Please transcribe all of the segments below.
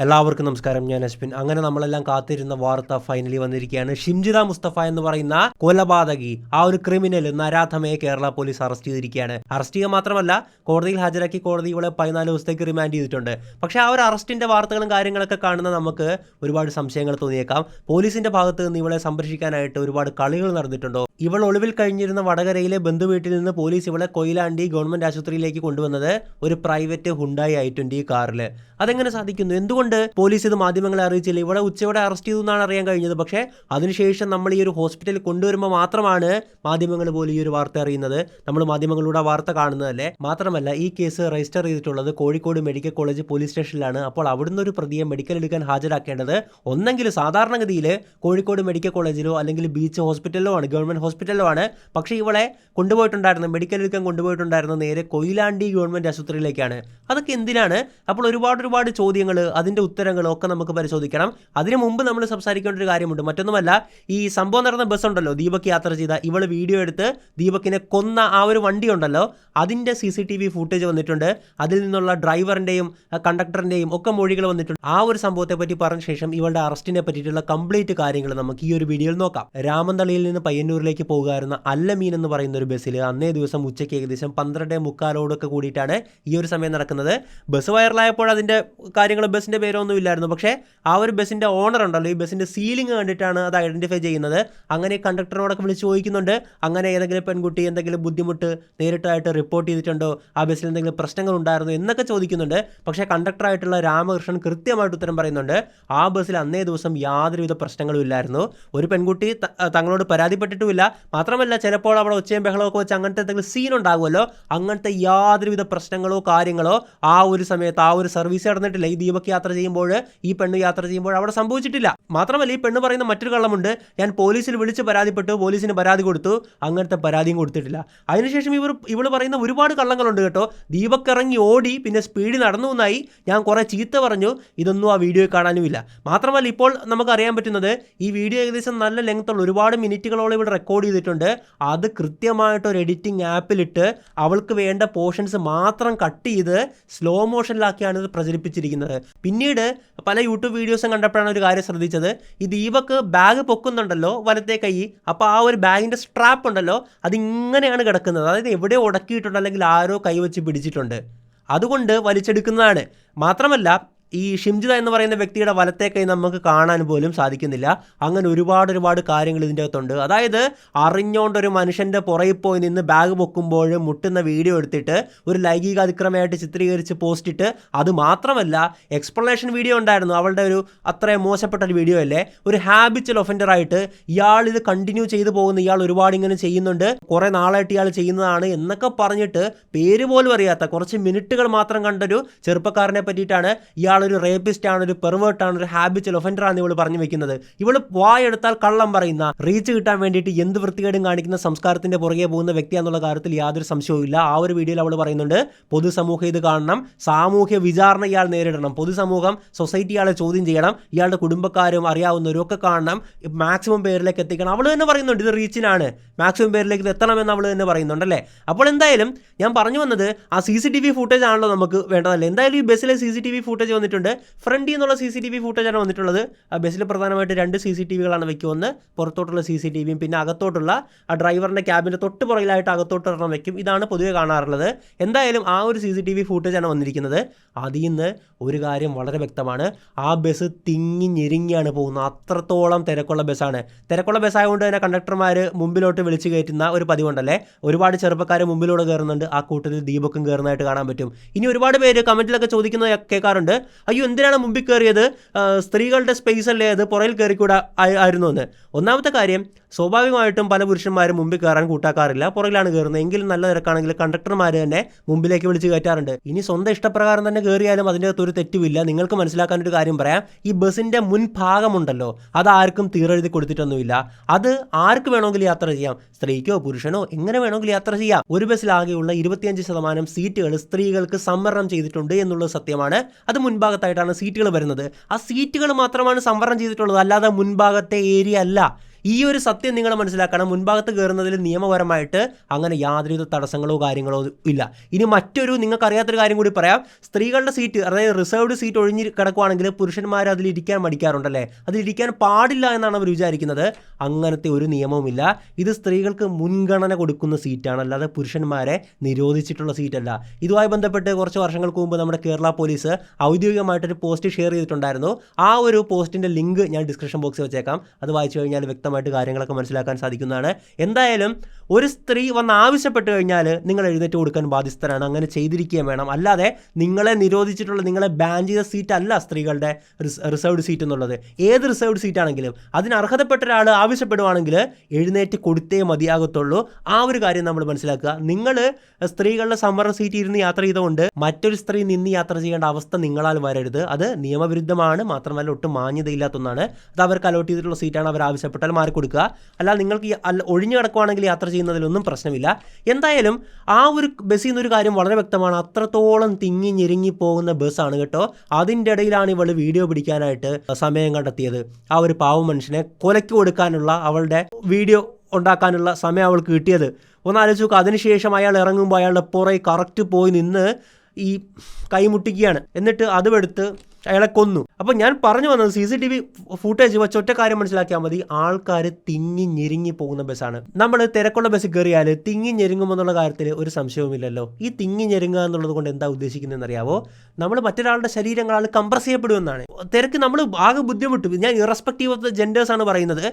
എല്ലാവർക്കും നമസ്കാരം. ഞാൻ അശ്വിൻ. അങ്ങനെ നമ്മളെല്ലാം കാത്തിരുന്ന വാർത്ത ഫൈനലി വന്നിരിക്കുകയാണ്. ഷിംജിത മുസ്തഫ എന്ന് പറയുന്ന കൊലപാതകി, ആ ഒരു ക്രിമിനൽ നരാധമയെ കേരള പോലീസ് അറസ്റ്റ് ചെയ്തിരിക്കുകയാണ്. അറസ്റ്റ് ചെയ്യുക മാത്രമല്ല, കോടതിയിൽ ഹാജരാക്കി കോടതി ഇവളെ 14 ദിവസത്തേക്ക് റിമാൻഡ് ചെയ്തിട്ടുണ്ട്. പക്ഷേ ആ ഒരു അറസ്റ്റിന്റെ വാർത്തകളും കാര്യങ്ങളൊക്കെ കാണുന്ന നമുക്ക് ഒരുപാട് സംശയങ്ങൾ തോന്നിയേക്കാം. പോലീസിന്റെ ഭാഗത്ത് നിന്ന് ഇവളെ സംരക്ഷിക്കാനായിട്ട് ഒരുപാട് കളികൾ നടന്നിട്ടുണ്ടോ? ഇവൾ ഒളിവിൽ കഴിഞ്ഞിരുന്ന വടകരയിലെ ബന്ധുവീട്ടിൽ നിന്ന് പോലീസ് ഇവളെ കൊയിലാണ്ടി ഗവൺമെന്റ് ആശുപത്രിയിലേക്ക് കൊണ്ടുവന്നത് ഒരു പ്രൈവറ്റ് ഹുണ്ടായി i20 കാറിൽ. അതെങ്ങനെ സാധിക്കുന്നു? എന്തുകൊണ്ട് പോലീസ് ഇത് മാധ്യമങ്ങളെ അറിയിച്ചില്ല? ഇവിടെ ഉച്ചയോടെ അറസ്റ്റ് ചെയ്തു എന്നാണ് അറിയാൻ കഴിഞ്ഞത്. പക്ഷേ അതിനുശേഷം നമ്മൾ ഈ ഒരു ഹോസ്പിറ്റലിൽ കൊണ്ടുവരുമ്പോൾ മാത്രമാണ് മാധ്യമങ്ങൾ പോലും ഈ ഒരു വാർത്ത അറിയുന്നത്. നമ്മൾ മാധ്യമങ്ങളിലൂടെ വാർത്ത കാണുന്നതല്ലേ. മാത്രമല്ല, ഈ കേസ് രജിസ്റ്റർ ചെയ്തിട്ടുള്ളത് കോഴിക്കോട് മെഡിക്കൽ കോളേജ് പോലീസ് സ്റ്റേഷനിലാണ്. അപ്പോൾ അവിടുന്ന് ഒരു പ്രതിയെ മെഡിക്കൽ എടുക്കാൻ ഹാജരാക്കേണ്ടത് ഒന്നെങ്കിൽ സാധാരണഗതിയിൽ കോഴിക്കോട് മെഡിക്കൽ കോളേജിലോ അല്ലെങ്കിൽ ബീച്ച് ഹോസ്പിറ്റലിലോ ആണ്, ഗവൺമെന്റ് ഹോസ്പിറ്റലിലോ ആണ്. പക്ഷേ ഇവളെ കൊണ്ടുപോയിട്ടുണ്ടായിരുന്നു, മെഡിക്കൽ എടുക്കാൻ കൊണ്ടുപോയിട്ടുണ്ടായിരുന്നു നേരെ കൊയിലാണ്ടി ഗവൺമെന്റ് ആശുപത്രിയിലേക്കാണ്. അതൊക്കെ എന്തിനാണ്? അപ്പോൾ ഒരുപാട് ചോദ്യങ്ങൾ, അതിൻ്റെ ഉത്തരങ്ങളും ഒക്കെ നമുക്ക് പരിശോധിക്കണം. അതിനു മുമ്പ് നമ്മൾ സംസാരിക്കേണ്ട ഒരു കാര്യമുണ്ട്. മറ്റൊന്നുമല്ല, ഈ സംഭവം നടന്ന ബസ് ഉണ്ടല്ലോ, ദീപക് യാത്ര ചെയ്ത, ഇവള് വീഡിയോ എടുത്ത് ദീപകിനെ കൊന്ന ആ ഒരു വണ്ടി ഉണ്ടല്ലോ, അതിൻ്റെ CCTV ഫൂട്ടേജ് വന്നിട്ടുണ്ട്. അതിൽ നിന്നുള്ള ഡ്രൈവറിൻ്റെയും കണ്ടക്ടറിൻ്റെയും ഒക്കെ മൊഴികൾ വന്നിട്ടുണ്ട്. ആ ഒരു സംഭവത്തെ പറ്റി പറഞ്ഞ ശേഷം ഇവളുടെ അറസ്റ്റിനെ പറ്റിയിട്ടുള്ള കംപ്ലീറ്റ് കാര്യങ്ങൾ നമുക്ക് ഈ ഒരു വീഡിയോയിൽ നോക്കാം. രാമന്തളിയിൽ നിന്ന് പയ്യന്നൂരിലേക്ക് പോകുമായിരുന്ന അല്ലമീൻ എന്ന് പറയുന്ന ഒരു ബസ്സിൽ അന്നേ ദിവസം ഉച്ചയ്ക്ക് ഏകദേശം 12:45 കൂടിയിട്ടാണ് ഈ ഒരു സമയം നടക്കുന്നത്. ബസ് വൈറലായപ്പോൾ അതിൻ്റെ കാര്യങ്ങൾ, ബസ്സിൻ്റെ പേരൊന്നും ഇല്ലായിരുന്നു. പക്ഷേ ആ ഒരു ബസ്സിൻ്റെ ഓണർ ഉണ്ടല്ലോ, ഈ ബസ്സിൻ്റെ സീലിംഗ് കണ്ടിട്ടാണ് അത് ഐഡൻറ്റിഫൈ ചെയ്യുന്നത്. അങ്ങനെ കണ്ടക്ടറിനോടൊക്കെ വിളിച്ച് ചോദിക്കുന്നുണ്ട്, അങ്ങനെ ഏതെങ്കിലും പെൺകുട്ടി എന്തെങ്കിലും ബുദ്ധിമുട്ട് നേരിട്ടായിട്ട് റിപ്പോർട്ട് ചെയ്തിട്ടുണ്ടോ, ആ ബസ്സിൽ എന്തെങ്കിലും പ്രശ്നങ്ങൾ ഉണ്ടായിരുന്നു എന്നൊക്കെ ചോദിക്കുന്നുണ്ട്. പക്ഷേ കണ്ടക്ടറായിട്ടുള്ള രാമകൃഷ്ണൻ കൃത്യമായിട്ട് ഉത്തരം പറയുന്നുണ്ട്, ആ ബസ്സിൽ അന്നേ ദിവസം യാതൊരുവിധ പ്രശ്നങ്ങളും ഇല്ലായിരുന്നു. ഒരു പെൺകുട്ടി തങ്ങളോട് പരാതിപ്പെട്ടിട്ടുമില്ല. മാത്രമല്ല, ചിലപ്പോൾ അവിടെ ഒച്ചയും ബഹളമൊക്കെ വെച്ച് അങ്ങനത്തെ എന്തെങ്കിലും സീൻ ഉണ്ടാകുമല്ലോ, അങ്ങനത്തെ യാതൊരുവിധ പ്രശ്നങ്ങളോ കാര്യങ്ങളോ ആ ഒരു സമയത്ത് ആ ഒരു സർവീസ് നടന്നിട്ടില്ല. ഈ ദീപക് യാത്ര ചെയ്യുമ്പോൾ, ഈ പെണ്ണ് യാത്ര ചെയ്യുമ്പോൾ അവിടെ സംഭവിച്ചിട്ടില്ല. മാത്രമല്ല, ഈ പെണ്ണ് പറയുന്ന മറ്റൊരു കള്ളമുണ്ട്, ഞാൻ പോലീസിൽ വിളിച്ച് പരാതിപ്പെട്ടു, പോലീസിന് പരാതി കൊടുത്തു, അങ്ങനത്തെ പരാതിയും കൊടുത്തിട്ടില്ല. അതിനുശേഷം ഇവള് പറയുന്ന ഒരുപാട് കള്ളങ്ങളുണ്ട് കേട്ടോ. ദീപക് ഇറങ്ങി ഓടി, പിന്നെ സ്പീഡിൽ നടന്നു എന്നായി, ഞാൻ കുറേ ചീത്ത പറഞ്ഞു, ഇതൊന്നും ആ വീഡിയോയിൽ കാണാനുമില്ല. മാത്രമല്ല, ഇപ്പോൾ നമുക്ക് അറിയാൻ പറ്റുന്നത്, ഈ വീഡിയോ ഏകദേശം നല്ല ലെങ്ത്തുള്ള ഒരുപാട് മിനിറ്റുകളോളം ഇവിടെ റെക്കോർഡ് ചെയ്തിട്ടുണ്ട്. അത് കൃത്യമായിട്ടൊരു എഡിറ്റിംഗ് ആപ്പിലിട്ട് അവൾക്ക് വേണ്ട പോർഷൻസ് മാത്രം കട്ട് ചെയ്ത് സ്ലോ മോഷനിലാക്കിയാണ് ഇത് പ്രചരിപ്പിച്ചിരിക്കുന്നത്. പിന്നീട് പല യൂട്യൂബ് വീഡിയോസും കണ്ടപ്പോഴാണ് ഒരു കാര്യം ശ്രദ്ധിച്ചത്, ഈ ദീപക് ബാഗ് പൊക്കുന്നുണ്ടല്ലോ വലത്തെ കൈ, അപ്പോൾ ആ ഒരു ബാഗിൻ്റെ സ്ട്രാപ്പ് ഉണ്ടല്ലോ, അതിങ്ങനെയാണ് കിടക്കുന്നത്. അതായത് എവിടെ ഉടക്കിയിട്ടുണ്ട്, അല്ലെങ്കിൽ ആരോ കൈവച്ച് പിടിച്ചിട്ടുണ്ട്, അതുകൊണ്ട് വലിച്ചെടുക്കുന്നതാണ്. മാത്രമല്ല, ഈ ഷിംജിത എന്ന് പറയുന്ന വ്യക്തിയുടെ വലത്തെ കൈ നമുക്ക് കാണാൻ പോലും സാധിക്കുന്നില്ല. അങ്ങനെ ഒരുപാട് കാര്യങ്ങൾ ഇതിൻ്റെ അകത്തുണ്ട്. അതായത് അറിഞ്ഞുകൊണ്ടൊരു മനുഷ്യൻ്റെ പുറകിൽ പോയി നിന്ന് ബാഗ് പൊക്കുമ്പോൾ മുട്ടുന്ന വീഡിയോ എടുത്തിട്ട് ഒരു ലൈംഗിക അതിക്രമമായിട്ട് ചിത്രീകരിച്ച് പോസ്റ്റ് ഇട്ട്, അത് മാത്രമല്ല എക്സ്പ്ലനേഷൻ വീഡിയോ ഉണ്ടായിരുന്നു. അവളുടെ ഒരു അത്രയും മോശപ്പെട്ട ഒരു വീഡിയോ അല്ലേ, ഒരു ഹാബിച്വൽ ഒഫൻഡറായിട്ട് ഇയാൾ ഇത് കണ്ടിന്യൂ ചെയ്തു പോകുന്നു, ഇയാൾ ഒരുപാട് ഇങ്ങനെ ചെയ്യുന്നുണ്ട്, കുറേ നാളായിട്ട് ഇയാൾ ചെയ്യുന്നതാണ് എന്നൊക്കെ പറഞ്ഞിട്ട് പേര് പോലും അറിയാത്ത, കുറച്ച് മിനിറ്റുകൾ മാത്രം കണ്ടൊരു ചെറുപ്പക്കാരനെ പറ്റിയിട്ടാണ് ഇയാൾ ഒരു റേപ്പിസ്റ്റ് ആണ്, ഒരു പെർവേർട്ടാണ്, ഒരു ഹാബിച്വൽ ഒഫൻഡറാണ് ഇവൾ പറഞ്ഞു വെക്കുന്നത്. ഇവൾ വായെടുത്താൽ കള്ളം പറയുന്ന, റീച്ച് കിട്ടാൻ വേണ്ടിയിട്ട് എന്ത് വൃത്തികേടും കാണിക്കുന്ന സംസ്കാരത്തിന്റെ പുറകെ പോകുന്ന വ്യക്തിയാന്നുള്ള കാര്യത്തിൽ യാതൊരു സംശയവും ഇല്ല. ആ ഒരു വീഡിയോയിൽ അവൾ പറയുന്നുണ്ട്, പൊതുസമൂഹം ഇത് കാണണം, സാമൂഹ്യ വിചാരണ ഇയാൾ നേരിടണം, പൊതുസമൂഹം, സൊസൈറ്റി ഇയാളെ ചോദ്യം ചെയ്യണം, ഇയാളുടെ കുടുംബക്കാരും അറിയാവുന്നവരും ഒക്കെ കാണണം, മാക്സിമം പേരിലേക്ക് എത്തിക്കണം. അവൾ തന്നെ പറയുന്നുണ്ട്, ഇത് റീച്ചിനാണ്, മാക്സിമം പേരിലേക്ക് ഇത് എത്തണമെന്ന് അവൾ തന്നെ പറയുന്നുണ്ടല്ലേ. അപ്പോൾ എന്തായാലും ഞാൻ പറഞ്ഞു വന്നത്, ആ CCTV ഫൂട്ടേജ് ആണല്ലോ നമുക്ക് വേണ്ടതല്ലേ. എന്തായാലും ഈ ബസ്സിലെ CCTV ഫൂട്ടേജ് വന്നിട്ടുണ്ട്. ഫ്രണ്ടിൽ നിന്നുള്ള CCTV ഫൂട്ടേജാണ് വന്നിട്ടുള്ളത്. ആ ബസ്സിൽ പ്രധാനമായിട്ട് 2 CCTVകളാണ് വയ്ക്കുക. ഒന്ന് പുറത്തോട്ടുള്ള CCTVയും പിന്നെ അകത്തോട്ടുള്ള ആ ഡ്രൈവറിൻ്റെ ക്യാബിൻ്റെ തൊട്ട് പുറകിലായിട്ട് അകത്തോട്ടൊരെണ്ണം വയ്ക്കും. ഇതാണ് പൊതുവെ കാണാറുള്ളത്. എന്തായാലും ആ ഒരു CCTV ഫൂട്ടേജാണ് വന്നിരിക്കുന്നത്. അതിൽ നിന്ന് ഒരു കാര്യം വളരെ വ്യക്തമാണ്, ആ ബസ് തിങ്ങി ഞെരുങ്ങിയാണ് പോകുന്നത്. അത്രത്തോളം തിരക്കുള്ള ബസ്സാണ്. തിരക്കുള്ള ബസ്സായതുകൊണ്ട് തന്നെ കണ്ടക്ടർമാർ മുമ്പിലോട്ട് വിളിച്ച് കയറ്റുന്ന ഒരു പതിവുണ്ടല്ലേ. ഒരുപാട് ചെറുപ്പക്കാർ മുമ്പിലൂടെ കയറുന്നുണ്ട്. ആ കൂട്ടത്തിൽ ദീപക്കും കയറുന്നതായിട്ട് കാണാൻ പറ്റും. ഇനി ഒരുപാട് പേര് കമൻറ്റിലൊക്കെ ചോദിക്കുന്നത് കേൾക്കാറുണ്ട്, അയ്യോ എന്തിനാണ് മുമ്പിൽ കയറിയത്, സ്ത്രീകളുടെ സ്പേസ് അല്ലേ അത്, പുറയിൽ കയറിക്കൂടാ ആയിരുന്നു എന്ന്. ഒന്നാമത്തെ കാര്യം, സ്വാഭാവികമായിട്ടും പല പുരുഷന്മാരും മുമ്പിൽ കയറാൻ കൂട്ടാക്കാറില്ല, പുറകിലാണ് കയറുന്നത്. എങ്കിലും നല്ല തിരക്കാണെങ്കിൽ കണ്ടക്ടർമാർ തന്നെ മുമ്പിലേക്ക് വിളിച്ച് കയറ്റാറുണ്ട്. ഇനി സ്വന്തം ഇഷ്ടപ്രകാരം തന്നെ കയറിയാലും അതിൻ്റെ അകത്തൊരു തെറ്റുമില്ല. നിങ്ങൾക്ക് മനസ്സിലാക്കാനൊരു കാര്യം പറയാം, ഈ ബസ്സിൻ്റെ മുൻഭാഗമുണ്ടല്ലോ, അത് ആർക്കും തീരെഴുതി കൊടുത്തിട്ടൊന്നുമില്ല. അത് ആർക്ക് വേണമെങ്കിലും യാത്ര ചെയ്യാം, സ്ത്രീക്കോ പുരുഷനോ എങ്ങനെ വേണമെങ്കിലും യാത്ര ചെയ്യാം. ഒരു ബസ്സിലാകെയുള്ള 25% സീറ്റുകൾ സ്ത്രീകൾക്ക് സംവരണം ചെയ്തിട്ടുണ്ട് എന്നുള്ളത് സത്യമാണ്. അത് മുൻഭാഗത്തായിട്ടാണ് സീറ്റുകൾ വരുന്നത്. ആ സീറ്റുകൾ മാത്രമാണ് സംവരണം ചെയ്തിട്ടുള്ളത്, അല്ലാതെ മുൻഭാഗത്തെ ഏരിയ അല്ല. ഈ ഒരു സത്യം നിങ്ങൾ മനസ്സിലാക്കണം. മുൻഭാഗത്ത് കയറുന്നതിൽ നിയമപരമായിട്ട് അങ്ങനെ യാതൊരുവിധ തടസ്സങ്ങളോ കാര്യങ്ങളോ ഇല്ല. ഇനി മറ്റൊരു നിങ്ങൾക്കറിയാത്തൊരു കാര്യം കൂടി പറയാം. സ്ത്രീകളുടെ സീറ്റ്, അതായത് റിസർവ്ഡ് സീറ്റ് ഒഴിഞ്ഞ് കിടക്കുവാണെങ്കിൽ പുരുഷന്മാർ അതിലിരിക്കാൻ മടിക്കാറുണ്ടല്ലേ, അതിലിരിക്കാൻ പാടില്ല എന്നാണ് അവർ വിചാരിക്കുന്നത്. അങ്ങനത്തെ ഒരു നിയമവുമില്ല. ഇത് സ്ത്രീകൾക്ക് മുൻഗണന കൊടുക്കുന്ന സീറ്റാണ്, അല്ലാതെ പുരുഷന്മാരെ നിരോധിച്ചിട്ടുള്ള സീറ്റല്ല. ഇതുമായി ബന്ധപ്പെട്ട് കുറച്ച് വർഷങ്ങൾക്ക് മുമ്പ് നമ്മുടെ കേരള പോലീസ് ഔദ്യോഗികമായിട്ടൊരു പോസ്റ്റ് ഷെയർ ചെയ്തിട്ടുണ്ടായിരുന്നു. ആ ഒരു പോസ്റ്റിൻ്റെ ലിങ്ക് ഞാൻ ഡിസ്ക്രിപ്ഷൻ ബോക്സിൽ വെച്ചേക്കാം. അത് വായിച്ചു കഴിഞ്ഞാൽ വ്യക്തമായിട്ട് കാര്യങ്ങളൊക്കെ മനസ്സിലാക്കാൻ സാധിക്കുന്നതാണ്. എന്തായാലും ഒരു സ്ത്രീ വന്ന് ആവശ്യപ്പെട്ട് കഴിഞ്ഞാൽ നിങ്ങൾ എഴുന്നേറ്റ് കൊടുക്കാൻ ബാധ്യസ്ഥരാണ്. അങ്ങനെ ചെയ്തിരിക്കുകയും വേണം. അല്ലാതെ നിങ്ങളെ നിരോധിച്ചിട്ടുള്ള, നിങ്ങളെ ബാൻ ചെയ്ത സീറ്റ് അല്ല സ്ത്രീകളുടെ റിസർവ്ഡ് സീറ്റ് എന്നുള്ളത്. ഏത് റിസർവ്ഡ് സീറ്റ് ആണെങ്കിലും അതിന് അർഹതപ്പെട്ട ഒരാൾ ആവശ്യപ്പെടുവാണെങ്കിൽ എഴുന്നേറ്റ് കൊടുത്തേ മതിയാകത്തുള്ളൂ. ആ ഒരു കാര്യം നമ്മൾ മനസ്സിലാക്കുക. നിങ്ങൾ സ്ത്രീകളുടെ സംവരണ സീറ്റ് ഇരുന്ന് യാത്ര ചെയ്തുകൊണ്ട് മറ്റൊരു സ്ത്രീ നിന്ന് യാത്ര ചെയ്യേണ്ട അവസ്ഥ നിങ്ങളാൽ വരരുത്. അത് നിയമവിരുദ്ധമാണ്. മാത്രമല്ല ഒട്ടും മാന്യതയില്ലാത്ത ഒന്നാണ്. അത് അവർക്ക് അലോട്ട് ചെയ്തിട്ടുള്ള സീറ്റാണ്. അവർ ആവശ്യപ്പെട്ടാൽ മാറിക്കൊടുക്കുക. അല്ലാതെ നിങ്ങൾക്ക് ഒഴിഞ്ഞു കിടക്കുവാണെങ്കിൽ യാത്ര ചെയ്യുന്നതിലൊന്നും പ്രശ്നമില്ല. എന്തായാലും ആ ഒരു ബസ്സിൽ നിന്നൊരു കാര്യം വളരെ വ്യക്തമാണ്. അത്രത്തോളം തിങ്ങി ഞെരുങ്ങി പോകുന്ന ബസ്സാണ് കേട്ടോ. അതിൻ്റെ ഇടയിലാണ് ഇവൾ വീഡിയോ പിടിക്കാനായിട്ട് സമയം കണ്ടെത്തിയത്. ആ ഒരു പാവം മനുഷ്യനെ കൊലയ്ക്ക് കൊടുക്കാനുള്ള, അവളുടെ വീഡിയോ ഉണ്ടാക്കാനുള്ള സമയം അവൾക്ക് കിട്ടിയത്. ഒന്ന് ആലോചിച്ച് നോക്കുക. അതിനുശേഷം അയാൾ ഇറങ്ങുമ്പോൾ അയാളുടെ പുറകെ കറക്റ്റ് പോയി നിന്ന് ഈ കൈമുട്ടിക്കുകയാണ്. എന്നിട്ട് അതുമെടുത്ത് അയാളെ കൊന്നു. അപ്പോൾ ഞാൻ പറഞ്ഞു വന്നത് CCTV ഫുട്ടേജ് വെച്ച് ഒറ്റ കാര്യം മനസ്സിലാക്കിയാൽ മതി. ആൾക്കാർ തിങ്ങി ഞെരുങ്ങി പോകുന്ന ബസ്സാണ്. നമ്മൾ തിരക്കുള്ള ബസ്സിൽ കയറിയാൽ തിങ്ങി ഞെരുങ്ങുമെന്നുള്ള കാര്യത്തിൽ ഒരു സംശയവുമില്ലല്ലോ. ഈ തിങ്ങി ഞെരുങ്ങുക എന്നുള്ളത് കൊണ്ട് എന്താ ഉദ്ദേശിക്കുന്നതെന്ന് അറിയാവോ? നമ്മൾ മറ്റൊരാളുടെ ശരീരങ്ങളാൽ കംപ്രസ് ചെയ്യപ്പെടുമെന്നാണ്. തിരക്ക് നമ്മൾ ആകെ ബുദ്ധിമുട്ട്. ഞാൻ ഇറസ്പെക്റ്റീവ് ഓഫ് ദ ജെൻഡേഴ്സാണ് പറയുന്നത്.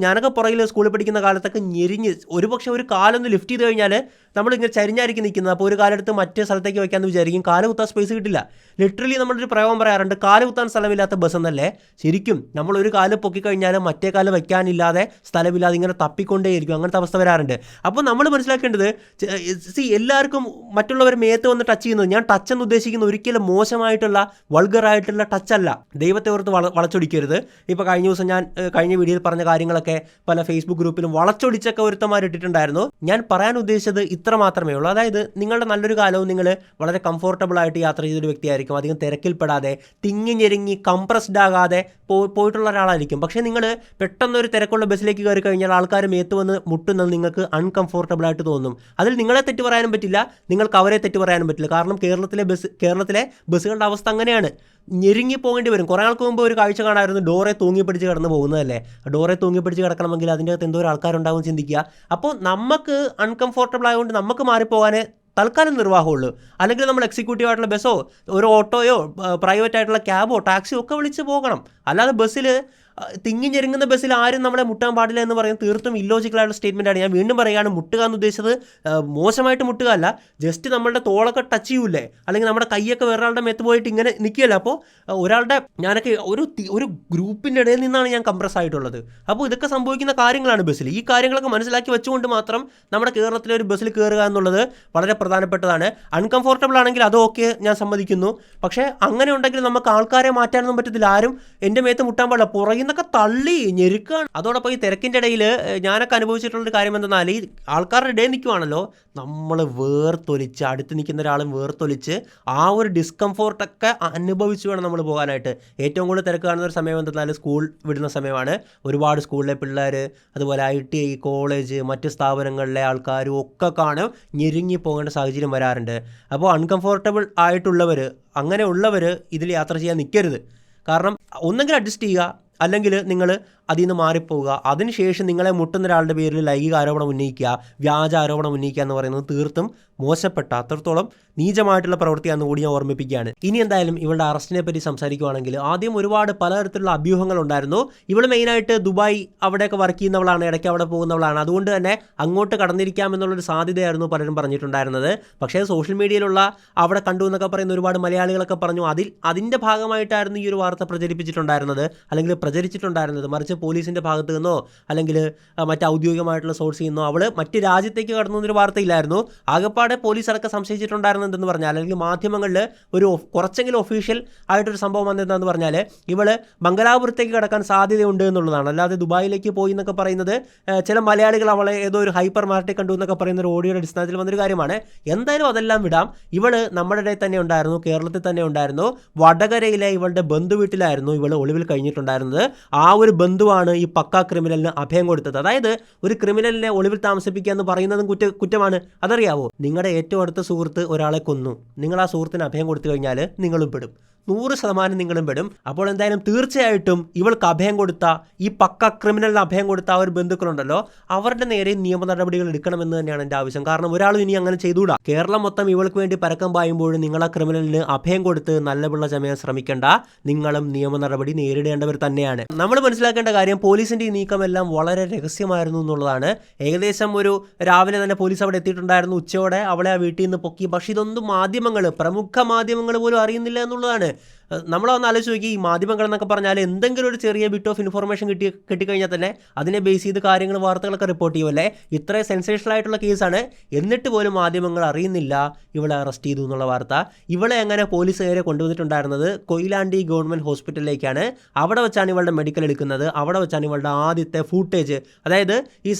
ഞാനൊക്കെ പുറകിൽ സ്കൂളിൽ പഠിക്കുന്ന കാലത്തൊക്കെ ഞെരിഞ്ഞ്, ഒരുപക്ഷെ ഒരു കാലൊന്ന് ലിഫ്റ്റ് ചെയ്ത് കഴിഞ്ഞാൽ നമ്മളിങ്ങനെ ചരിഞ്ഞായിരിക്കും നിൽക്കുന്നത്. അപ്പോൾ ഒരു കാലെടുത്ത് മറ്റേ സ്ഥലത്തേക്ക് വയ്ക്കാമെന്ന് വിചാരിക്കും. കാല് കുത്താൻ സ്പേസ് കിട്ടില്ല. ലിറ്ററലി നമ്മളൊരു പ്രയോഗം പറയാറുണ്ട്, കാല് കുത്താൻ സ്ഥലമില്ലാത്ത ബസ് എന്നല്ലേ. ശരിക്കും നമ്മളൊരു കാല് പൊക്കിക്കഴിഞ്ഞാൽ മറ്റേ കാല് വയ്ക്കാനില്ലാതെ സ്ഥലമില്ലാതെ ഇങ്ങനെ തപ്പിക്കൊണ്ടേയിരിക്കും. അങ്ങനത്തെ അവസ്ഥ വരാറുണ്ട്. അപ്പോൾ നമ്മൾ മനസ്സിലാക്കേണ്ടത്, എല്ലാവർക്കും മറ്റുള്ളവർ മേത്ത് വന്ന് ടച്ച് ചെയ്യുന്നത്, ഞാൻ ടച്ച് എന്ന് ഉദ്ദേശിക്കുന്ന ഒരിക്കലും മോശമായിട്ടുള്ള വൾഗറായിട്ടുള്ള ടച്ചല്ല. ദൈവത്തെ ഓർത്ത് വളച്ചൊടിക്കരുത്. ഇപ്പോൾ കഴിഞ്ഞ ദിവസം ഞാൻ കഴിഞ്ഞ വീഡിയോയിൽ പറഞ്ഞ കാര്യങ്ങളൊക്കെ പല ഫേസ്ബുക്ക് ഗ്രൂപ്പിലും വളച്ചൊടിച്ചൊക്കെ ഒരുത്തന്മാർ ഇട്ടിട്ടുണ്ടായിരുന്നു. ഞാൻ പറയാൻ ഉദ്ദേശിച്ചത് ഇത്ര മാത്രമേ ഉള്ളൂ. അതായത് നിങ്ങളുടെ നല്ലൊരു കാലവും നിങ്ങൾ വളരെ കംഫോർട്ടബിൾ ആയിട്ട് യാത്ര ചെയ്തൊരു വ്യക്തിയായിരിക്കും. അധികം തിരക്കിൽപ്പെടാതെ തിങ്ങി ഞെരുങ്ങി കംപ്രസ്ഡ് ആകാതെ പോയിട്ടുള്ള ഒരാളായിരിക്കും. പക്ഷേ നിങ്ങൾ പെട്ടെന്നൊരു തിരക്കുള്ള ബസ്സിലേക്ക് കയറി കഴിഞ്ഞാൽ ആൾക്കാർ മേത്ത് വന്ന് മുട്ടുന്നത് നിങ്ങൾക്ക് അൺകംഫോർട്ടബിൾ ആയിട്ട് തോന്നും. അതിൽ നിങ്ങളെ തെറ്റ് പറയാനും പറ്റില്ല, നിങ്ങൾക്ക് അവരെ തെറ്റ് പറയാനും പറ്റില്ല. കാരണം കേരളത്തിലെ ബസ്സുകളുടെ അവസ്ഥ അങ്ങനെയാണ്. ഞെരുങ്ങി പോകേണ്ടി വരും. കുറേ ആൾക്ക് മുമ്പ് ഒരു കാഴ്ച കാണാമായിരുന്നു, ഡോറെ തൂങ്ങിപ്പിടിച്ച് കിടന്ന് പോകുന്നതല്ലേ. ഡോറെ തൂങ്ങിപ്പിടിച്ച് കിടക്കണമെങ്കിൽ അതിൻ്റെ അകത്ത് എന്തോ ഒരു ആൾക്കാരുണ്ടാവും ചിന്തിക്കുക. അപ്പോൾ നമുക്ക് അൺകംഫോർട്ടബിൾ ആയതുകൊണ്ട് നമുക്ക് മാറിപ്പോകാനേ തൽക്കാലം നിർവാഹമുള്ളൂ. അല്ലെങ്കിൽ നമ്മൾ എക്സിക്യൂട്ടീവ് ആയിട്ടുള്ള ബസ്സോ ഒരു ഓട്ടോയോ പ്രൈവറ്റ് ആയിട്ടുള്ള ക്യാബോ ടാക്സിയോ ഒക്കെ വിളിച്ച് പോകണം. അല്ലാതെ ബസ്സിൽ തിങ്ങി ഞെരുങ്ങുന്ന ബസ്സിൽ ആരും നമ്മളെ മുട്ടാൻ പാടില്ല എന്ന് പറയുന്നത് തീർത്തും ഇല്ലോജിക്കലായിട്ടുള്ള സ്റ്റേറ്റ്മെൻറ്റാണ്. ഞാൻ വീണ്ടും പറയുകയാണ്, മുട്ടുക എന്ന് ഉദ്ദേശിച്ചത് മോശമായിട്ട് മുട്ടുക അല്ല. ജസ്റ്റ് നമ്മളുടെ തോളൊക്കെ ടച്ച് ചെയ്യൂലേ, അല്ലെങ്കിൽ നമ്മുടെ കൈയൊക്കെ വേറൊരാളുടെ മേത്ത് പോയിട്ട് ഇങ്ങനെ നിൽക്കുകയല്ല. അപ്പോൾ ഞാനൊക്കെ ഒരു ഗ്രൂപ്പിൻ്റെ ഇടയിൽ നിന്നാണ് ഞാൻ കംപ്രസ് ആയിട്ടുള്ളത്. അപ്പോൾ ഇതൊക്കെ സംഭവിക്കുന്ന കാര്യങ്ങളാണ് ബസ്സിൽ. ഈ കാര്യങ്ങളൊക്കെ മനസ്സിലാക്കി വെച്ചുകൊണ്ട് മാത്രം നമ്മുടെ കേരളത്തിലെ ഒരു ബസ്സിൽ കയറുക എന്നുള്ളത് വളരെ പ്രധാനപ്പെട്ടതാണ്. അൺകംഫോർട്ടബിൾ ആണെങ്കിൽ അത് ഓക്കെ, ഞാൻ സമ്മതിക്കുന്നു. പക്ഷേ അങ്ങനെ ഉണ്ടെങ്കിൽ നമുക്ക് ആൾക്കാരെ മാറ്റാനൊന്നും പറ്റത്തില്ല. ആരും എൻ്റെ മേത്ത് മുട്ടാൻ പാടില്ല. പുറകിൽ നിന്നൊക്കെ തള്ളി ഞെരുക്കാണ്. അതോടൊപ്പം ഈ തിരക്കിൻ്റെ ഇടയിൽ ഞാനൊക്കെ അനുഭവിച്ചിട്ടുള്ളൊരു കാര്യം എന്തെന്നാൽ, ഈ ആൾക്കാരുടെ ഇടയിൽ നിൽക്കുവാണല്ലോ, നമ്മൾ വേർത്തൊലിച്ച്, അടുത്ത് നിൽക്കുന്ന ഒരാളും വേർത്തൊലിച്ച് ആ ഒരു ഡിസ്കംഫോർട്ടൊക്കെ അനുഭവിച്ചു വേണം നമ്മൾ പോകാനായിട്ട്. ഏറ്റവും കൂടുതൽ തിരക്ക് കാണുന്ന ഒരു സമയം എന്തെന്നാൽ സ്കൂൾ വിടുന്ന സമയമാണ്. ഒരുപാട് സ്കൂളിലെ പിള്ളേർ, അതുപോലെ ITI കോളേജ്, മറ്റ് സ്ഥാപനങ്ങളിലെ ആൾക്കാരും ഒക്കെ കാണും ഞെരുങ്ങി പോകേണ്ട സാഹചര്യം വരാറുണ്ട്. അപ്പോൾ അൺകംഫോർട്ടബിൾ ആയിട്ടുള്ളവർ, അങ്ങനെയുള്ളവർ ഇതിൽ യാത്ര ചെയ്യാൻ നിൽക്കരുത്. കാരണം ഒന്നെങ്കിൽ അഡ്ജസ്റ്റ് ചെയ്യുക, അല്ലെങ്കിൽ നിങ്ങൾ അതിൽ നിന്ന് മാറിപ്പോവുക. അതിനുശേഷം നിങ്ങളെ മുട്ടുന്ന ഒരാളുടെ പേരിൽ ലൈംഗിക ആരോപണം ഉന്നയിക്കുക, വ്യാജ ആരോപണം ഉന്നയിക്കുക എന്ന് പറയുന്നത് തീർത്തും മോശപ്പെട്ട, അത്രത്തോളം നീചമായിട്ടുള്ള പ്രവൃത്തിയാണെന്ന് കൂടി ഞാൻ ഓർമ്മിപ്പിക്കുകയാണ്. ഇനി എന്തായാലും ഇവളുടെ അറസ്റ്റിനെ പറ്റി സംസാരിക്കുകയാണെങ്കിൽ, ആദ്യം ഒരുപാട് പലതരത്തിലുള്ള അഭ്യൂഹങ്ങളുണ്ടായിരുന്നു. ഇവൾ മെയിനായിട്ട് ദുബായ് അവിടെയൊക്കെ വർക്ക് ചെയ്യുന്നവളാണ്, ഇടയ്ക്ക് അവിടെ പോകുന്നവളാണ്. അതുകൊണ്ട് തന്നെ അങ്ങോട്ട് കടന്നിരിക്കാമെന്നുള്ളൊരു സാധ്യതയായിരുന്നു പലരും പറഞ്ഞിട്ടുണ്ടായിരുന്നത്. പക്ഷേ സോഷ്യൽ മീഡിയയിലുള്ള അവിടെ കണ്ടു എന്നൊക്കെ പറയുന്ന ഒരുപാട് മലയാളികളൊക്കെ പറഞ്ഞു അതിൻ്റെ ഭാഗമായിട്ടായിരുന്നു ഈ ഒരു വാർത്ത പ്രചരിപ്പിച്ചിട്ടുണ്ടായിരുന്നത്, അല്ലെങ്കിൽ പ്രചരിച്ചിട്ടുണ്ടായിരുന്നത്. മറിച്ച് പോലീസിൻ്റെ ഭാഗത്ത് നിന്നോ അല്ലെങ്കിൽ മറ്റ് ഔദ്യോഗികമായിട്ടുള്ള സോഴ്സിൽ നിന്നോ അവൾ മറ്റ് രാജ്യത്തേക്ക് കടന്നൊരു വാർത്തയില്ലായിരുന്നു. ആകെപ്പാടെ പോലീസ് അടക്കം സംശയിച്ചിട്ടുണ്ടായിരുന്നതെന്ന് പറഞ്ഞാൽ, അല്ലെങ്കിൽ മാധ്യമങ്ങളിൽ ഒരു കുറച്ചെങ്കിലും ഒഫീഷ്യൽ ആയിട്ടൊരു സംഭവം വന്നതെന്ന് പറഞ്ഞാൽ, ഇവൾ മംഗലാപുരത്തേക്ക് കടക്കാൻ സാധ്യതയുണ്ട് എന്നുള്ളതാണ്. അല്ലാതെ ദുബായിലേക്ക് പോയി എന്നൊക്കെ പറയുന്നത് ചില മലയാളികൾ അവളെ ഏതോ ഒരു ഹൈപ്പർ മാർക്കറ്റിൽ കണ്ടു എന്നൊക്കെ പറയുന്ന ഒരു ഓഡിയോയുടെ അടിസ്ഥാനത്തിൽ വന്നൊരു കാര്യമാണ്. എന്തായാലും അതെല്ലാം വിടാം. ഇവൾ നമ്മുടെ ഇടയിൽ തന്നെ ഉണ്ടായിരുന്നു, കേരളത്തിൽ തന്നെ ഉണ്ടായിരുന്നു. വടകരയിലെ ഇവളുടെ ബന്ധുവീട്ടിലായിരുന്നു ഇവൾ ഒളിവിൽ കഴിഞ്ഞിട്ടുണ്ടായിരുന്നത്. പറഞ്ഞിട്ടുണ്ടായിരുന്നത് ആ ഒരു ബന്ധുവാണ് ഈ പക്ക ക്രിമിനലിന് അഭയം കൊടുത്തത്. അതായത് ഒരു ക്രിമിനലിനെ ഒളിവിൽ താമസിപ്പിക്കുക എന്ന് പറയുന്നതും കുറ്റമാണ്. അതറിയാവോ? നിങ്ങളുടെ ഏറ്റവും അടുത്ത സുഹൃത്ത് ഒരാളെ കൊന്നു, നിങ്ങൾ ആ സുഹൃത്തിന് അഭയം കൊടുത്തു കഴിഞ്ഞാൽ നിങ്ങളും പെടും, 100% നിങ്ങളും പെടും. അപ്പോൾ എന്തായാലും തീർച്ചയായിട്ടും ഇവൾക്ക് അഭയം കൊടുത്ത, ഈ പക്ക ക്രിമിനലിന് അഭയം കൊടുത്ത ആ ഒരു ബന്ധുക്കളുണ്ടല്ലോ, അവരുടെ നേരെ നിയമ നടപടികൾ എടുക്കണമെന്ന് തന്നെയാണ് എൻ്റെ ആവശ്യം. കാരണം ഒരാളും ഇനി അങ്ങനെ ചെയ്തുകൂടാ. കേരളം മൊത്തം ഇവൾക്ക് വേണ്ടി പരക്കം പായുമ്പോഴും നിങ്ങൾ ആ ക്രിമിനലിന് അഭയം കൊടുത്ത് നല്ല പിള്ള ചമയാൻ ശ്രമിക്കേണ്ട, നിങ്ങളും നിയമ നടപടി നേരിടേണ്ടവർ തന്നെയാണ്. നമ്മൾ മനസ്സിലാക്കേണ്ട കാര്യം, പോലീസിന്റെ ഈ നീക്കമെല്ലാം വളരെ രഹസ്യമായിരുന്നു എന്നുള്ളതാണ്. ഏകദേശം ഒരു രാവിലെ തന്നെ പോലീസ് അവിടെ എത്തിയിട്ടുണ്ടായിരുന്നു, ഉച്ചയോടെ അവളെ ആ വീട്ടിൽ നിന്ന് പൊക്കി. പക്ഷേ ഇതൊന്നും പ്രമുഖ മാധ്യമങ്ങൾ പോലും അറിയുന്നില്ല എന്നുള്ളതാണ്. നമ്മളൊന്ന് ആലോചിച്ച് നോക്കി, ഈ മാധ്യമങ്ങൾ എന്നൊക്കെ പറഞ്ഞാൽ എന്തെങ്കിലും ഒരു ചെറിയ ബിറ്റ് ഓഫ് ഇൻഫർമേഷൻ കിട്ടിക്കഴിഞ്ഞാൽ തന്നെ അതിനെ ബേസ് ചെയ്ത് വാർത്തകളൊക്കെ റിപ്പോർട്ട് ചെയ്യുമല്ലേ. ഇത്രയും സെൻസേഷണൽ ആയിട്ടുള്ള കേസാണ്, എന്നിട്ട് പോലും മാധ്യമങ്ങൾ അറിയുന്നില്ല ഇവളെ അറസ്റ്റ് ചെയ്തു എന്നുള്ള വാർത്ത. ഇവളെ എങ്ങനെ പോലീസ് നേരെ കൊണ്ടുവന്നിട്ടുണ്ടായിരുന്നത് കൊയിലാണ്ടി ഗവൺമെൻറ് ഹോസ്പിറ്റലിലേക്കാണ്. അവിടെ വെച്ചാണ് ഇവളുടെ മെഡിക്കൽ എടുക്കുന്നത്. അവിടെ വെച്ചാണ് ഇവളുടെ ആദ്യത്തെ ഫൂട്ടേജ്, അതായത് ഈ